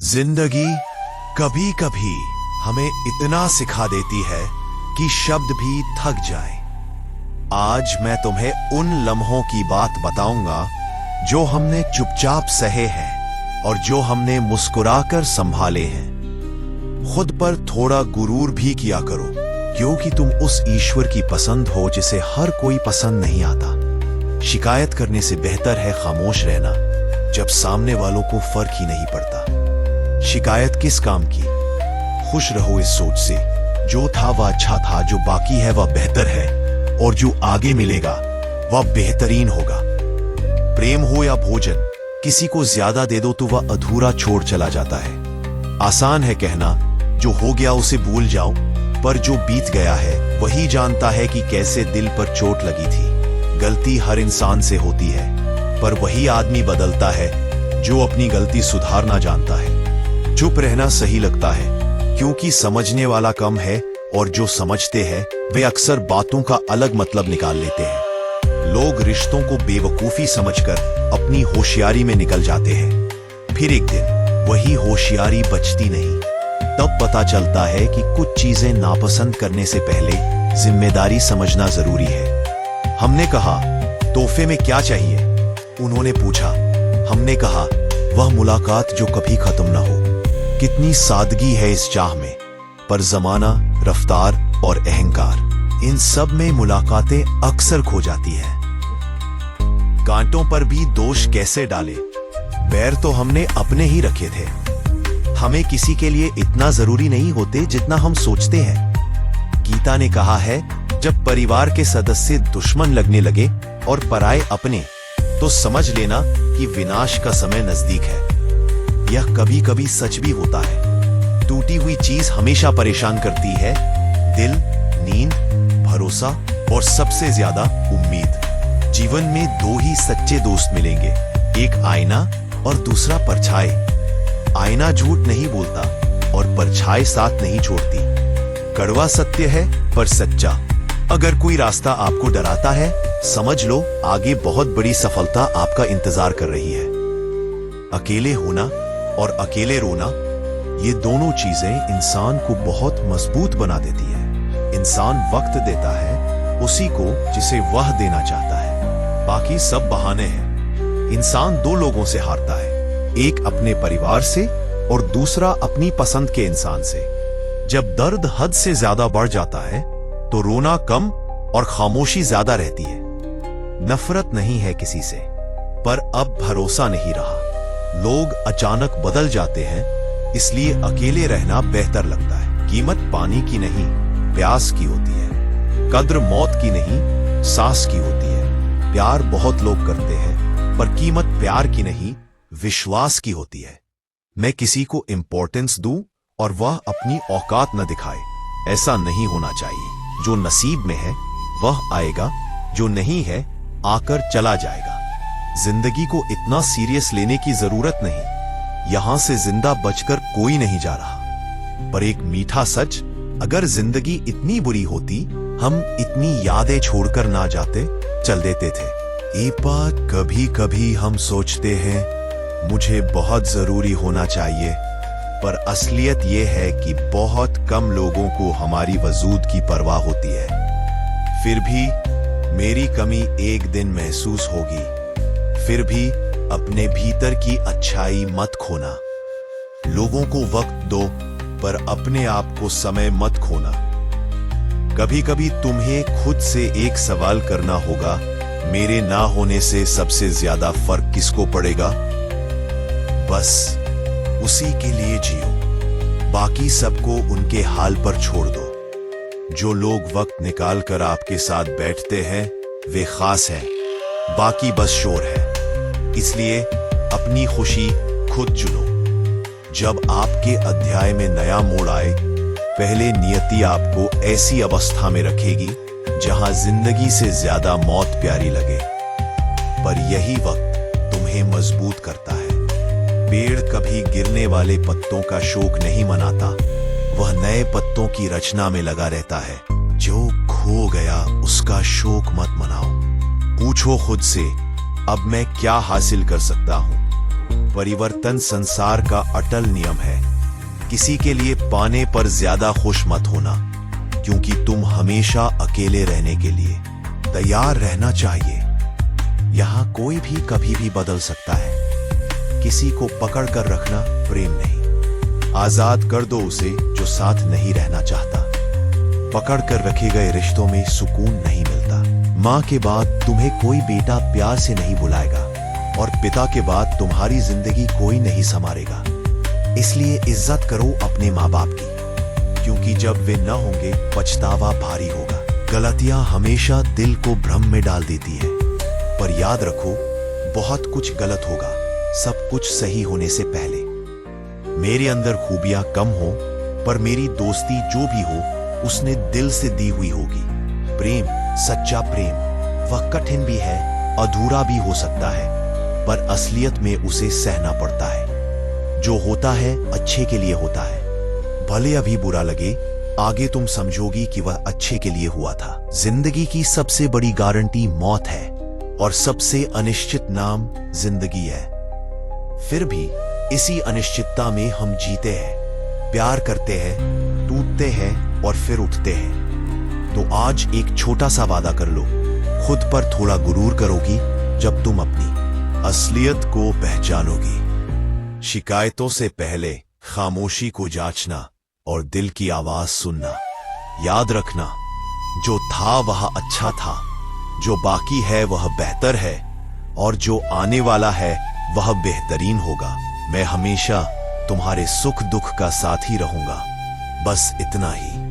जिंदगी कभी कभी हमें इतना सिखा देती है कि शब्द भी थक जाए। आज मैं तुम्हें उन लम्हों की बात बताऊंगा जो हमने चुपचाप सहे हैं और जो हमने मुस्कुराकर संभाले हैं। खुद पर थोड़ा गुरूर भी किया करो, क्योंकि तुम उस ईश्वर की पसंद हो जिसे हर कोई पसंद नहीं आता। शिकायत करने से बेहतर है खामोश रहना, जब सामने वालों को फर्क ही नहीं पड़ता। शिकायत किस काम की? खुश रहो इस सोच से, जो था वह अच्छा था, जो बाकी है वह बेहतर है, और जो आगे मिलेगा वह बेहतरीन होगा। प्रेम हो या भोजन, किसी को ज्यादा दे दो तो वह अधूरा छोड़ चला जाता है। आसान है कहना जो हो गया उसे भूल जाओ, पर जो बीत गया है वही जानता है कि कैसे दिल पर चोट लगी थी। गलती हर इंसान से होती है, पर वही आदमी बदलता है जो अपनी गलती सुधारना जानता है। चुप रहना सही लगता है क्योंकि समझने वाला कम है, और जो समझते हैं वे अक्सर बातों का अलग मतलब निकाल लेते हैं। लोग रिश्तों को बेवकूफी समझकर अपनी होशियारी में निकल जाते हैं, फिर एक दिन वही होशियारी बचती नहीं। तब पता चलता है कि कुछ चीजें नापसंद करने से पहले जिम्मेदारी समझना जरूरी है। हमने कहा, तोहफे में क्या चाहिए? उन्होंने पूछा। हमने कहा, वह मुलाकात जो कभी खत्म ना हो। कितनी सादगी है इस चाह में, पर जमाना, रफ्तार और अहंकार, इन सब में मुलाकातें अक्सर खो जाती हैं। कांटों पर भी दोष कैसे डाले? पैर तो हमने अपने ही रखे थे। हमें किसी के लिए इतना जरूरी नहीं होते जितना हम सोचते हैं। गीता ने कहा है, जब परिवार के सदस्य दुश्मन लगने लगे और पराये अपने, तो समझ लेना कि विनाश का समय नजदीक है। यह कभी कभी सच भी होता है। टूटी हुई चीज हमेशा परेशान करती है, दिल, नींद, भरोसा और सबसे ज्यादा उम्मीद। जीवन में दो ही सच्चे दोस्त मिलेंगे, एक आईना और दूसरा परछाई। आईना झूठ नहीं बोलता और परछाई साथ नहीं छोड़ती। कड़वा सत्य है पर सच्चा। अगर कोई रास्ता आपको डराता है, समझ लो आगे बहुत बड़ी सफलता आपका इंतजार कर रही है। अकेले होना और अकेले रोना, ये दोनों चीजें इंसान को बहुत मजबूत बना देती है। इंसान वक्त देता है उसी को जिसे वह देना चाहता है, बाकी सब बहाने हैं। इंसान दो लोगों से हारता है, एक अपने परिवार से और दूसरा अपनी पसंद के इंसान से। जब दर्द हद से ज्यादा बढ़ जाता है तो रोना कम और खामोशी ज्यादा रहती है। नफरत नहीं है किसी से, पर अब भरोसा नहीं रहा। लोग अचानक बदल जाते हैं, इसलिए अकेले रहना बेहतर लगता है। कीमत पानी की नहीं, प्यास की होती है। कद्र मौत की नहीं, सांस की होती है। प्यार बहुत लोग करते हैं, पर कीमत प्यार की नहीं, विश्वास की होती है। मैं किसी को इंपॉर्टेंस दूं और वह अपनी औकात न दिखाए, ऐसा नहीं होना चाहिए। जो नसीब में है वह आएगा, जो नहीं है आकर चला जाएगा। जिंदगी को इतना सीरियस लेने की जरूरत नहीं। यहां से जिंदा बचकर कोई नहीं जा रहा। पर एक मीठा सच, अगर जिंदगी इतनी बुरी होती, हम इतनी यादें छोड़कर ना जाते, चल देते थे। एक बात कभी कभी हम सोचते हैं, मुझे बहुत जरूरी होना चाहिए, पर असलियत यह है कि बहुत कम लोगों को हमारी वजूद की परवाह होती है। फिर भी मेरी कमी एक दिन महसूस होगी। फिर भी अपने भीतर की अच्छाई मत खोना। लोगों को वक्त दो, पर अपने आप को समय मत खोना। कभी कभी तुम्हें खुद से एक सवाल करना होगा, मेरे ना होने से सबसे ज्यादा फर्क किसको पड़ेगा? बस उसी के लिए जियो, बाकी सबको उनके हाल पर छोड़ दो। जो लोग वक्त निकाल कर आपके साथ बैठते हैं वे खास हैं, बाकी बस शोर है। इसलिए अपनी खुशी खुद चुनो। जब आपके अध्याय में नया मोड़ आए, पहले नियति आपको ऐसी अवस्था में रखेगी जहां जिंदगी से ज्यादा मौत प्यारी लगे। पर यही वक्त तुम्हें मजबूत करता है। पेड़ कभी गिरने वाले पत्तों का शोक नहीं मनाता, वह नए पत्तों की रचना में लगा रहता है। जो खो गया उसका शोक मत मनाओ। पूछो खुद से, अब मैं क्या हासिल कर सकता हूं? परिवर्तन संसार का अटल नियम है। किसी के लिए पाने पर ज्यादा खुश मत होना, क्योंकि तुम हमेशा अकेले रहने के लिए तैयार रहना चाहिए। यहां कोई भी कभी भी बदल सकता है। किसी को पकड़ कर रखना प्रेम नहीं, आजाद कर दो उसे जो साथ नहीं रहना चाहता। पकड़ कर रखे गए रिश्तों में सुकून नहीं मिलता। माँ के बाद तुम्हें कोई बेटा प्यार से नहीं बुलाएगा, और पिता के बाद तुम्हारी जिंदगी कोई नहीं संवारेगा। इसलिए इज्जत करो अपने माँ बाप की, क्योंकि जब वे न होंगे पछतावा भारी होगा। गलतियां हमेशा दिल को भ्रम में डाल देती है, पर याद रखो बहुत कुछ गलत होगा सब कुछ सही होने से पहले। मेरे अंदर खूबियां कम हो, पर मेरी दोस्ती जो भी हो उसने दिल से दी हुई होगी। प्रेम, सच्चा प्रेम, वह कठिन भी है, अधूरा भी हो सकता है, पर असलियत में उसे सहना पड़ता है। जो होता है अच्छे के लिए होता है, भले अभी बुरा लगे, आगे तुम समझोगी कि वह अच्छे के लिए हुआ था। जिंदगी की सबसे बड़ी गारंटी मौत है, और सबसे अनिश्चित नाम जिंदगी है। फिर भी इसी अनिश्चितता में हम जीते हैं, प्यार करते हैं, टूटते हैं और फिर उठते हैं। तो आज एक छोटा सा वादा कर लो, खुद पर थोड़ा गुरूर करोगी जब तुम अपनी असलियत को पहचानोगी। शिकायतों से पहले खामोशी को जांचना और दिल की आवाज सुनना। याद रखना, जो था वह अच्छा था, जो बाकी है वह बेहतर है, और जो आने वाला है वह बेहतरीन होगा। मैं हमेशा तुम्हारे सुख दुख का साथी रहूंगा। बस इतना ही।